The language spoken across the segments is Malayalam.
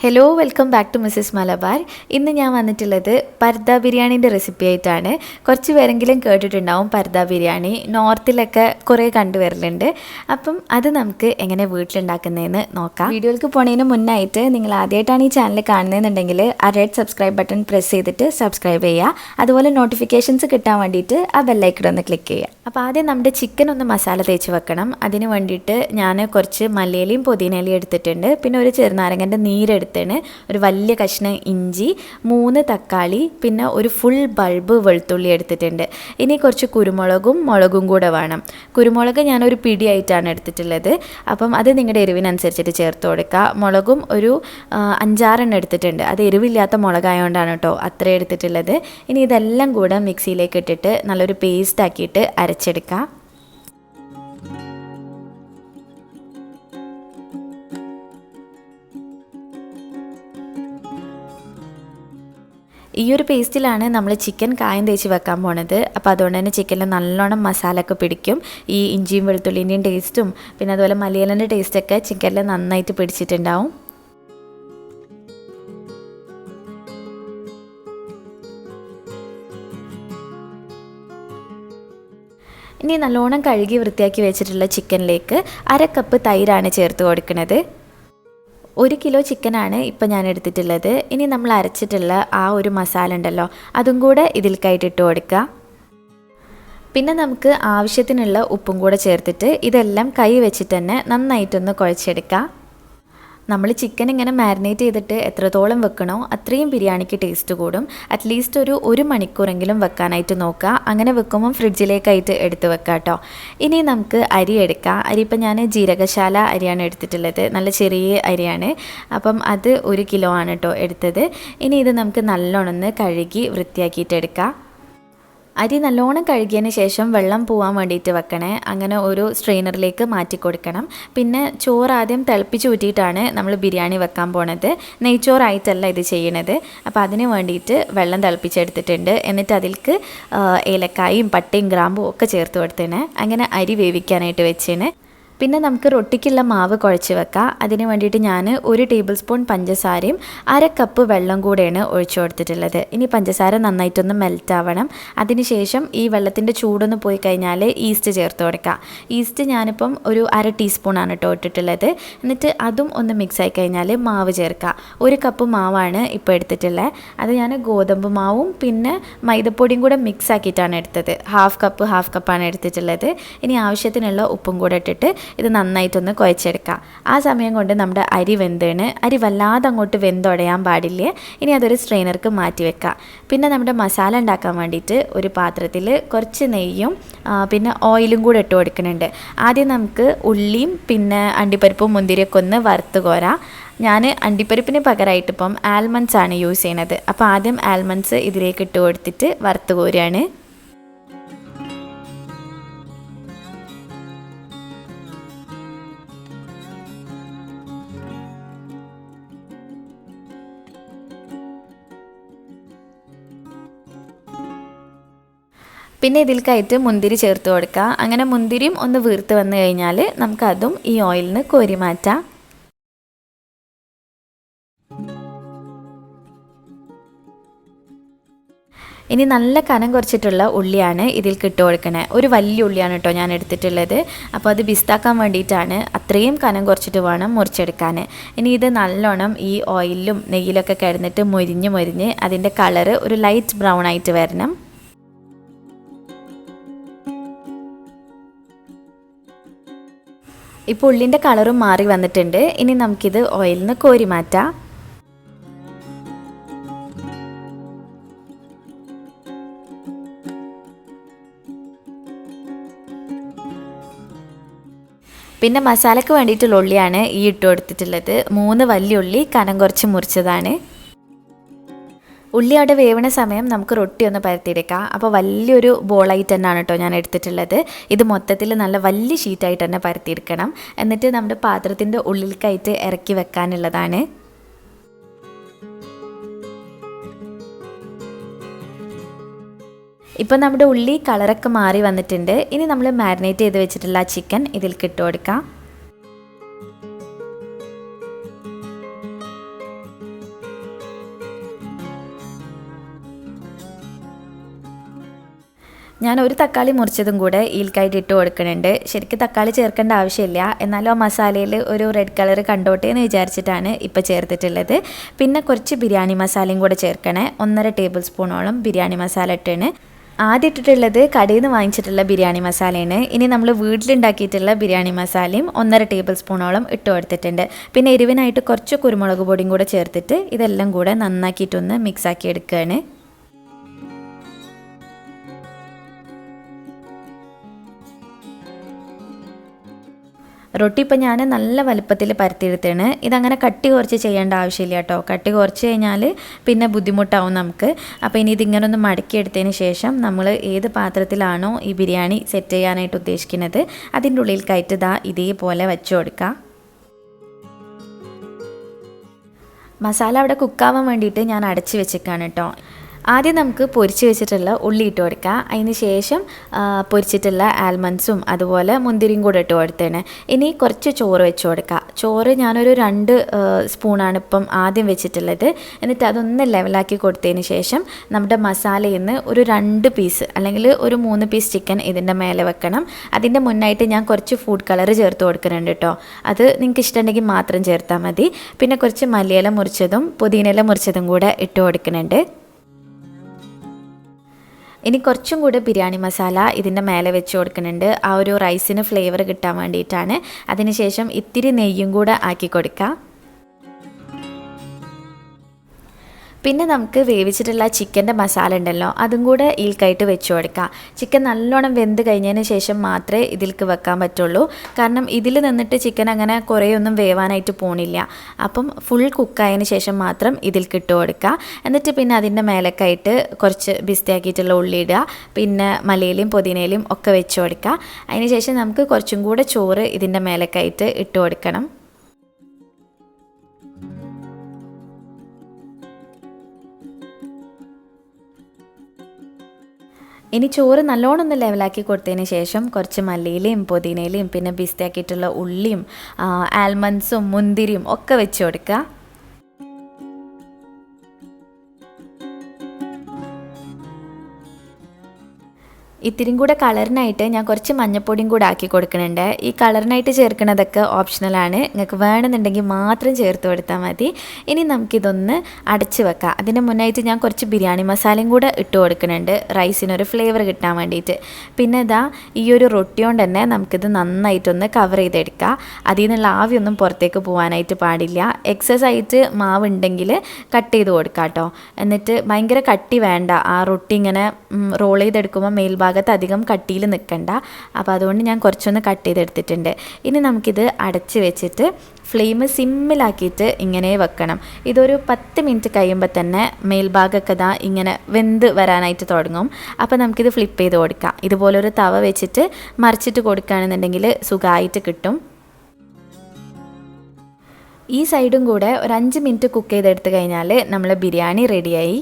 Hello welcome back to Mrs Malabar. ഇന്ന് ഞാൻ വന്നിട്ടുള്ളത് പർദ ബിരിയാണീൻ്റെ റെസിപ്പി ആയിട്ടാണ്. കുറച്ച് പേരെങ്കിലും കേട്ടിട്ടുണ്ടാവും പർദ ബിരിയാണി, നോർത്തിലൊക്കെ കുറേ കണ്ടുവരലുണ്ട്. അപ്പം അത് നമുക്ക് എങ്ങനെ വീട്ടിലുണ്ടാക്കുന്നതെന്ന് നോക്കാം. വീഡിയോയിലേക്ക് പോണതിന് മുന്നായിട്ട് നിങ്ങൾ ആദ്യമായിട്ടാണ് ഈ ചാനൽ കാണുന്നതെന്നുണ്ടെങ്കിൽ ആ റെഡ് സബ്സ്ക്രൈബ് ബട്ടൺ പ്രസ് ചെയ്തിട്ട് സബ്സ്ക്രൈബ് ചെയ്യുക. അതുപോലെ നോട്ടിഫിക്കേഷൻസ് കിട്ടാൻ വേണ്ടിയിട്ട് ആ ബെല്ലൈക്കൺ ഒന്ന് ക്ലിക്ക് ചെയ്യുക. അപ്പോൾ ആദ്യം നമ്മുടെ ചിക്കൻ ഒന്ന് മസാല തേച്ച് വെക്കണം. അതിന് വേണ്ടിയിട്ട് ഞാൻ കുറച്ച് മല്ലിയിലയും പുതിനയിലയും എടുത്തിട്ടുണ്ട്. പിന്നെ ഒരു ചെറുനാരങ്ങൻ്റെ നീരെടുത്ത്, ഒരു വലിയ കഷ്ണം ഇഞ്ചി, 3 തക്കാളി, പിന്നെ ഒരു ഫുൾ ബൾബ് വെളുത്തുള്ളി എടുത്തിട്ടുണ്ട്. ഇനി കുറച്ച് കുരുമുളകും മുളകും കൂടെ വേണം. കുരുമുളക് ഞാനൊരു പിടിയായിട്ടാണ് എടുത്തിട്ടുള്ളത്. അപ്പം അത് നിങ്ങളുടെ എരിവിനനുസരിച്ചിട്ട് ചേർത്ത് കൊടുക്കുക. മുളകും ഒരു 5-6 എടുത്തിട്ടുണ്ട്. അത് എരിവില്ലാത്ത മുളകായതുകൊണ്ടാണ് കേട്ടോ അത്ര എടുത്തിട്ടുള്ളത്. ഇനി ഇതെല്ലാം കൂടെ മിക്സിയിലേക്ക് ഇട്ടിട്ട് നല്ലൊരു പേസ്റ്റ് ആക്കിയിട്ട് അരച്ചെടുക്കുക. ഈ ഒരു പേസ്റ്റിലാണ് നമ്മൾ ചിക്കൻ കായം തേച്ച് വെക്കാൻ പോണത്. അപ്പോൾ അതുകൊണ്ട് തന്നെ ചിക്കനിൽ നല്ലോണം മസാല ഒക്കെ പിടിക്കും. ഈ ഇഞ്ചിയും വെളുത്തുള്ളിൻ്റെയും ടേസ്റ്റും പിന്നെ അതുപോലെ മലയാളൻ്റെ ടേസ്റ്റൊക്കെ ചിക്കനിൽ നന്നായിട്ട് പിടിച്ചിട്ടുണ്ടാവും. ഇനി നല്ലോണം കഴുകി വൃത്തിയാക്കി വെച്ചിട്ടുള്ള ചിക്കനിലേക്ക് 1/2 കപ്പ് തൈരാണ് ചേർത്ത് കൊടുക്കുന്നത്. 1 കിലോ ചിക്കനാണ് ഇപ്പം ഞാൻ എടുത്തിട്ടുള്ളത്. ഇനി നമ്മൾ അരച്ചിട്ടുള്ള ആ ഒരു മസാല ഉണ്ടല്ലോ, അതും കൂടെ ഇതിൽക്കായിട്ട് ഇട്ട് കൊടുക്കുക. പിന്നെ നമുക്ക് ആവശ്യത്തിനുള്ള ഉപ്പും കൂടെ ചേർത്തിട്ട് ഇതെല്ലാം കൈ വെച്ചിട്ട് തന്നെ നന്നായിട്ടൊന്ന് കുഴച്ചെടുക്കുക. നമ്മൾ ചിക്കൻ ഇങ്ങനെ മാരിനേറ്റ് ചെയ്തിട്ട് എത്രത്തോളം വെക്കണോ അത്രയും ബിരിയാണിക്ക് ടേസ്റ്റ് കൂടും. അറ്റ്ലീസ്റ്റ് ഒരു മണിക്കൂറെങ്കിലും വെക്കാനായിട്ട് നോക്കുക. അങ്ങനെ വെക്കുമ്പം ഫ്രിഡ്ജിലേക്കായിട്ട് എടുത്ത് വെക്കുക കേട്ടോ. ഇനി നമുക്ക് അരി എടുക്കാം. അരി ഇപ്പം ഞാൻ ജീരകശാല അരിയാണ് എടുത്തിട്ടുള്ളത്. നല്ല ചെറിയ അരിയാണ്. അപ്പം അത് 1 കിലോ ആണ് കേട്ടോ എടുത്തത്. ഇനി ഇത് നമുക്ക് നല്ലോണം ഒന്ന് കഴുകി വൃത്തിയാക്കിയിട്ട് എടുക്കാം. അരി നല്ലോണം കഴുകിയതിന് ശേഷം വെള്ളം പോകാൻ വേണ്ടിയിട്ട് വെക്കണേ. അങ്ങനെ ഒരു സ്ട്രെയിനറിലേക്ക് മാറ്റി കൊടുക്കണം. പിന്നെ ചോറ് ആദ്യം തിളപ്പിച്ച് ഊറ്റിയിട്ടാണ് നമ്മൾ ബിരിയാണി വെക്കാൻ പോണത്. നെയ്ച്ചോറായിട്ടല്ല ഇത് ചെയ്യണത്. അപ്പോൾ അതിന് വേണ്ടിയിട്ട് വെള്ളം തിളപ്പിച്ചെടുത്തിട്ടുണ്ട്. എന്നിട്ട് അതിലേക്ക് ഏലക്കായും പട്ടയും ഗ്രാമ്പും ഒക്കെ ചേർത്ത് കൊടുത്തേനെ. അങ്ങനെ അരി വേവിക്കാനായിട്ട് വെച്ചേനെ. പിന്നെ നമുക്ക് റൊട്ടിക്കുള്ള മാവ് കുഴച്ച് വെക്കാം. അതിന് വേണ്ടിയിട്ട് ഞാൻ 1 ടേബിൾ സ്പൂൺ പഞ്ചസാരയും 1/2 കപ്പ് വെള്ളം കൂടെയാണ് ഒഴിച്ചു കൊടുത്തിട്ടുള്ളത്. ഇനി പഞ്ചസാര നന്നായിട്ടൊന്ന് മെൽറ്റ് ആവണം. അതിനുശേഷം ഈ വെള്ളത്തിൻ്റെ ചൂടൊന്ന് പോയി കഴിഞ്ഞാൽ ഈസ്റ്റ് ചേർത്ത് കൊടുക്കാം. ഈസ്റ്റ് ഞാനിപ്പം ഒരു 1/2 ടീസ്പൂണാണ് കേട്ടോ ഇട്ടിട്ടുള്ളത്. എന്നിട്ട് അതും ഒന്ന് മിക്സ് ആയി കഴിഞ്ഞാൽ മാവ് ചേർക്കാം. 1 കപ്പ് മാവാണ് ഇപ്പോൾ എടുത്തിട്ടുള്ളത്. അത് ഞാൻ ഗോതമ്പ് മാവും പിന്നെ മൈദപ്പൊടിയും കൂടെ മിക്സ് ആക്കിയിട്ടാണ് എടുത്തത്. ഹാഫ് കപ്പാണ് എടുത്തിട്ടുള്ളത്. ഇനി ആവശ്യത്തിനുള്ള ഉപ്പും കൂടെ ഇട്ടിട്ട് ഇത് നന്നായിട്ടൊന്ന് കുഴച്ചെടുക്കുക. ആ സമയം കൊണ്ട് നമ്മുടെ അരി വെന്താണ്. അരി വല്ലാതെ അങ്ങോട്ട് വെന്തുടയാൻ പാടില്ല. ഇനി അതൊരു സ്ട്രെയിനർക്ക് മാറ്റി വെക്കുക. പിന്നെ നമ്മുടെ മസാല ഉണ്ടാക്കാൻ വേണ്ടിയിട്ട് ഒരു പാത്രത്തിൽ കുറച്ച് നെയ്യും പിന്നെ ഓയിലും കൂടെ ഇട്ട് കൊടുക്കുന്നുണ്ട്. ആദ്യം നമുക്ക് ഉള്ളിയും പിന്നെ അണ്ടിപ്പരിപ്പും മുന്തിരിയൊക്കെ ഒന്ന് വറുത്ത് കോരാം. ഞാൻ അണ്ടിപ്പരിപ്പിന് പകരമായിട്ട് ഇപ്പം ആൽമണ്ട്സ് ആണ് യൂസ് ചെയ്യണത്. അപ്പോൾ ആദ്യം ആൽമണ്ട്സ് ഇതിലേക്ക് ഇട്ട് കൊടുത്തിട്ട് വറുത്ത് കോരുകയാണ്. പിന്നെ ഇതിൽക്കായിട്ട് മുന്തിരി ചേർത്ത് കൊടുക്കുക. അങ്ങനെ മുന്തിരിയും ഒന്ന് വീർത്ത് വന്നു കഴിഞ്ഞാൽ നമുക്കതും ഈ ഓയിലിൽ നിന്ന് കോരി മാറ്റാം. ഇനി നല്ല കനം കുറച്ചിട്ടുള്ള ഉള്ളിയാണ് ഇതിൽക്ക് ഇട്ട് കൊടുക്കണേ. ഒരു വലിയ ഉള്ളിയാണ് കേട്ടോ ഞാൻ എടുത്തിട്ടുള്ളത്. അപ്പോൾ അത് ബിസ്താക്കാൻ വേണ്ടിയിട്ടാണ്. അത്രയും കനം കുറച്ചിട്ട് വേണം മുറിച്ചെടുക്കാൻ. ഇനി ഇത് നല്ലോണം ഈ ഓയിലും നെയ്യിലൊക്കെ കിടന്നിട്ട് മൊരിഞ്ഞ് അതിൻ്റെ കളറ് ഒരു ലൈറ്റ് ബ്രൗൺ ആയിട്ട് വരണം. ഇപ്പോൾ ഉള്ളിൻ്റെ കളറും മാറി വന്നിട്ടുണ്ട്. ഇനി നമുക്കിത് ഓയിലിൽ നിന്ന് കോരി മാറ്റാം. പിന്നെ മസാലയ്ക്ക് വേണ്ടിയിട്ടുള്ള ഉള്ളിയാണ് ഈ ഇട്ട് കൊടുത്തിട്ടുള്ളത്. 3 വലിയ ഉള്ളി കനം കുറച്ച് മുറിച്ചതാണ്. ഉള്ളി അവിടെ വേവണ സമയം നമുക്ക് റൊട്ടി ഒന്ന് പരത്തിയെടുക്കാം. അപ്പോൾ വലിയൊരു ബോളായിട്ട് തന്നെയാണ് കേട്ടോ ഞാൻ എടുത്തിട്ടുള്ളത്. ഇത് മൊത്തത്തിൽ നല്ല വലിയ ഷീറ്റായിട്ട് തന്നെ പരത്തിയെടുക്കണം. എന്നിട്ട് നമ്മുടെ പാത്രത്തിൻ്റെ ഉള്ളിലേക്കായിട്ട് ഇറക്കി വെക്കാനുള്ളതാണ്. ഇപ്പോൾ നമ്മുടെ ഉള്ളി കളറൊക്കെ മാറി വന്നിട്ടുണ്ട്. ഇനി നമ്മൾ മാരിനേറ്റ് ചെയ്ത് വെച്ചിട്ടുള്ള ചിക്കൻ ഇതിലേക്ക് ഇട്ട് കൊടുക്കാം. ഞാൻ ഒരു തക്കാളി മുറിച്ചതും കൂടെ ഈൽക്കായിട്ട് ഇട്ട് കൊടുക്കുന്നുണ്ട്. ശരിക്കും തക്കാളി ചേർക്കേണ്ട ആവശ്യമില്ല, എന്നാലും ആ മസാലയിൽ ഒരു റെഡ് കളർ കണ്ടോട്ടെ എന്ന് വിചാരിച്ചിട്ടാണ് ഇപ്പോൾ ചേർത്തിട്ടുള്ളത്. പിന്നെ കുറച്ച് ബിരിയാണി മസാലയും കൂടെ ചേർക്കണേ. 1.5 ടേബിൾ സ്പൂണോളം ബിരിയാണി മസാല ഇട്ടാണ്. ആദ്യം ഇട്ടിട്ടുള്ളത് കടയിൽ നിന്ന് വാങ്ങിച്ചിട്ടുള്ള ബിരിയാണി മസാലയാണ്. ഇനി നമ്മൾ വീട്ടിലുണ്ടാക്കിയിട്ടുള്ള ബിരിയാണി മസാലയും 1.5 ടേബിൾ സ്പൂണോളം ഇട്ട് കൊടുത്തിട്ടുണ്ട്. പിന്നെ എരിവിനായിട്ട് കുറച്ച് കുരുമുളക് പൊടിയും കൂടെ ചേർത്തിട്ട് ഇതെല്ലാം കൂടെ നന്നാക്കിയിട്ടൊന്ന് മിക്സാക്കി എടുക്കുകയാണ്. റൊട്ടി ഇപ്പോൾ ഞാൻ നല്ല വലുപ്പത്തിൽ പരത്തിയെടുത്താണ്. ഇതങ്ങനെ കട്ടി കുറച്ച് ചെയ്യേണ്ട ആവശ്യമില്ല കേട്ടോ. കട്ടി കുറച്ച് കഴിഞ്ഞാൽ പിന്നെ ബുദ്ധിമുട്ടാവും നമുക്ക്. അപ്പോൾ ഇനി ഇതിങ്ങനെ ഒന്ന് മടക്കിയെടുത്തതിന് ശേഷം നമ്മൾ ഏത് പാത്രത്തിലാണോ ഈ ബിരിയാണി സെറ്റ് ചെയ്യാനായിട്ട് ഉദ്ദേശിക്കുന്നത് അതിൻ്റെ ഉള്ളിൽ കയറ്റി ഇതേപോലെ വെച്ച് കൊടുക്കുക. മസാല അവിടെ കുക്കാവാൻ വേണ്ടിയിട്ട് ഞാൻ അടച്ച് വെച്ചേക്കാണ് കേട്ടോ. ആദ്യം നമുക്ക് പൊരിച്ച് വെച്ചിട്ടുള്ള ഉള്ളി ഇട്ട് കൊടുക്കുക. അതിന് ശേഷം പൊരിച്ചിട്ടുള്ള ആൽമണ്ട്സും അതുപോലെ മുന്തിരിയും കൂടെ ഇട്ട് കൊടുത്തേണ്. ഇനി കുറച്ച് ചോറ് വെച്ച് കൊടുക്കുക. ചോറ് ഞാനൊരു 2 സ്പൂണാണ് ഇപ്പം ആദ്യം വെച്ചിട്ടുള്ളത്. എന്നിട്ട് അതൊന്ന് ലെവലാക്കി കൊടുത്തതിന് ശേഷം നമ്മുടെ മസാലയിൽ നിന്ന് ഒരു 2 പീസ് അല്ലെങ്കിൽ ഒരു 3 പീസ് ചിക്കൻ ഇതിൻ്റെ മേലെ വെക്കണം. അതിൻ്റെ മുന്നായിട്ട് ഞാൻ കുറച്ച് ഫുഡ് കളർ ചേർത്ത് കൊടുക്കുന്നുണ്ട് കേട്ടോ. അത് നിങ്ങൾക്ക് ഇഷ്ടമുണ്ടെങ്കിൽ മാത്രം ചേർത്താൽ മതി. പിന്നെ കുറച്ച് മല്ലിയില മുറിച്ചതും പുതിനയില മുറിച്ചതും കൂടെ ഇട്ട് കൊടുക്കുന്നുണ്ട്. ഇനി കുറച്ചും കൂടെ ബിരിയാണി മസാല ഇതിൻ്റെ മേലെ വെച്ച് കൊടുക്കുന്നുണ്ട്. ആ ഒരു റൈസിന് ഫ്ലേവർ കിട്ടാൻ വേണ്ടിയിട്ടാണ്. അതിനുശേഷം ഇത്തിരി നെയ്യും കൂടെ ആക്കി കൊടുക്കുക. പിന്നെ നമുക്ക് വേവിച്ചിട്ടുള്ള ചിക്കൻ്റെ മസാല ഉണ്ടല്ലോ, അതും കൂടെ ഈൽക്കായിട്ട് വെച്ച് കൊടുക്കുക. ചിക്കൻ നല്ലോണം വെന്ത് കഴിഞ്ഞതിന് ശേഷം മാത്രമേ ഇതിലേക്ക് വെക്കാൻ പറ്റുള്ളൂ. കാരണം ഇതിൽ നിന്നിട്ട് ചിക്കൻ അങ്ങനെ കുറേയൊന്നും വേവാനായിട്ട് പോണില്ല. അപ്പം ഫുൾ കുക്കായതിന് ശേഷം മാത്രം ഇതിലേക്ക് ഇട്ട് കൊടുക്കുക. എന്നിട്ട് പിന്നെ അതിൻ്റെ മേലക്കായിട്ട് കുറച്ച് ബിസ്താക്കിയിട്ടുള്ള ഉള്ളി ഇടുക. പിന്നെ മല്ലിയിലയും പുതിനയിലയും ഒക്കെ വെച്ച് കൊടുക്കുക. അതിന് ശേഷം നമുക്ക് കുറച്ചും കൂടെ ചോറ് ഇതിൻ്റെ മേലക്കായിട്ട് ഇട്ട് കൊടുക്കണം. ഇനി ചോറ് നല്ലോണം ഒന്ന് ലെവലാക്കി കൊടുത്തതിന് ശേഷം കുറച്ച് മല്ലിയിലയും പുതിനയിലയും പിന്നെ ബിസ്താക്കിയിട്ടുള്ള ഉള്ളിയും ആൽമണ്ട്സും മുന്തിരിയും ഒക്കെ വെച്ച് കൊടുക്കുക. ഇത്തിരിയും കൂടെ കളറിനായിട്ട് ഞാൻ കുറച്ച് മഞ്ഞൾപ്പൊടിയും കൂടെ ആക്കി കൊടുക്കുന്നുണ്ട്. ഈ കളറിനായിട്ട് ചേർക്കുന്നതൊക്കെ ഓപ്ഷണലാണ്. നിങ്ങൾക്ക് വേണമെന്നുണ്ടെങ്കിൽ മാത്രം ചേർത്ത് കൊടുത്താൽ മതി. ഇനി നമുക്കിതൊന്ന് അടച്ച് വെക്കാം. അതിന് മുന്നായിട്ട് ഞാൻ കുറച്ച് ബിരിയാണി മസാലയും കൂടെ ഇട്ട് കൊടുക്കുന്നുണ്ട്, റൈസിനൊരു ഫ്ലേവർ കിട്ടാൻ വേണ്ടിയിട്ട്. പിന്നെ ഈ ഒരു റൊട്ടി കൊണ്ട് തന്നെ നമുക്കിത് നന്നായിട്ടൊന്ന് കവർ ചെയ്തെടുക്കാം. അതിൽ നിന്നുള്ള ആവിയൊന്നും പുറത്തേക്ക് പോകാനായിട്ട് പാടില്ല. എക്സസ് ആയിട്ട് മാവ് ഉണ്ടെങ്കിൽ കട്ട് ചെയ്ത് കൊടുക്കാം കേട്ടോ. എന്നിട്ട് ഭയങ്കര കട്ടി വേണ്ട. ആ റൊട്ടി ഇങ്ങനെ റോൾ ചെയ്തെടുക്കുമ്പോൾ മേൽഭാഗം അധികം കട്ടിയിൽ നിൽക്കണ്ട. അപ്പോൾ അതുകൊണ്ട് ഞാൻ കുറച്ചൊന്ന് കട്ട് ചെയ്തെടുത്തിട്ടുണ്ട്. ഇനി നമുക്കിത് അടച്ച് വെച്ചിട്ട് ഫ്ലെയിം സിമ്മിലാക്കിയിട്ട് ഇങ്ങനെ വെക്കണം. ഇതൊരു 10 മിനിറ്റ് കഴിയുമ്പോൾ തന്നെ മേൽഭാഗമൊക്കെ ഇങ്ങനെ വെന്ത് വരാനായിട്ട് തുടങ്ങും. അപ്പോൾ നമുക്കിത് ഫ്ലിപ്പ് ചെയ്ത് കൊടുക്കാം. ഇതുപോലൊരു തവ വെച്ചിട്ട് മറിച്ചിട്ട് കൊടുക്കുകയാണെന്നുണ്ടെങ്കിൽ സുഖമായിട്ട് കിട്ടും. ഈ സൈഡും കൂടെ ഒരു 5 മിനിറ്റ് കുക്ക് ചെയ്തെടുത്ത് കഴിഞ്ഞാൽ നമ്മളെ ബിരിയാണി റെഡിയായി.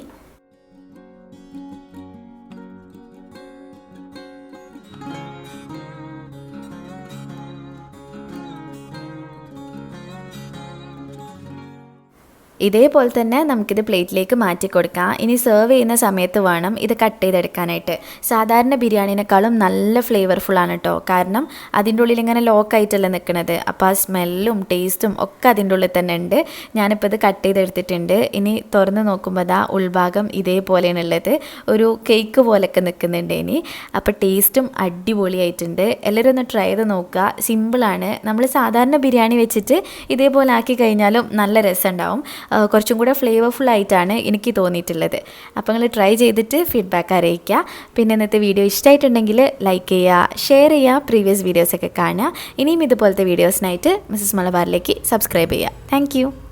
ഇതേപോലെ തന്നെ നമുക്കിത് പ്ലേറ്റിലേക്ക് മാറ്റി കൊടുക്കാം. ഇനി സെർവ് ചെയ്യുന്ന സമയത്ത് വേണം ഇത് കട്ട് ചെയ്തെടുക്കാനായിട്ട്. സാധാരണ ബിരിയാണിനേക്കാളും നല്ല ഫ്ലേവർഫുള്ളാണ് കേട്ടോ. കാരണം അതിൻ്റെ ഉള്ളിൽ ഇങ്ങനെ ലോക്കായിട്ടല്ല നിൽക്കുന്നത്. അപ്പോൾ ആ സ്മെല്ലും ടേസ്റ്റും ഒക്കെ അതിൻ്റെ ഉള്ളിൽ തന്നെ ഉണ്ട്. ഞാനിപ്പോൾ ഇത് കട്ട് ചെയ്തെടുത്തിട്ടുണ്ട്. ഇനി തുറന്ന് നോക്കുമ്പോൾ ഉൾഭാഗം ഇതേപോലെയാണുള്ളത്. ഒരു കേക്ക് പോലെയൊക്കെ നിൽക്കുന്നുണ്ട് ഇനി. അപ്പോൾ ടേസ്റ്റും അടിപൊളിയായിട്ടുണ്ട്. എല്ലാവരും ഒന്ന് ട്രൈ ചെയ്ത് നോക്കുക. സിമ്പിളാണ്. നമ്മൾ സാധാരണ ബിരിയാണി വെച്ചിട്ട് ഇതേപോലെ ആക്കി കഴിഞ്ഞാലും നല്ല രസമുണ്ടാവും. കുറച്ചും കൂടെ ഫ്ലേവർഫുള്ളായിട്ടാണ് എനിക്ക് തോന്നിയിട്ടുള്ളത്. അപ്പോൾ നിങ്ങൾ ട്രൈ ചെയ്തിട്ട് ഫീഡ്ബാക്ക് അറിയിക്കുക. പിന്നെ ഇന്നത്തെ വീഡിയോ ഇഷ്ടമായിട്ടുണ്ടെങ്കിൽ ലൈക്ക് ചെയ്യുക, ഷെയർ ചെയ്യുക, പ്രീവിയസ് വീഡിയോസൊക്കെ കാണുക. ഇനിയും ഇതുപോലത്തെ വീഡിയോസിനായിട്ട് മിസ്സസ് മലബാറിലേക്ക് സബ്സ്ക്രൈബ് ചെയ്യുക. താങ്ക്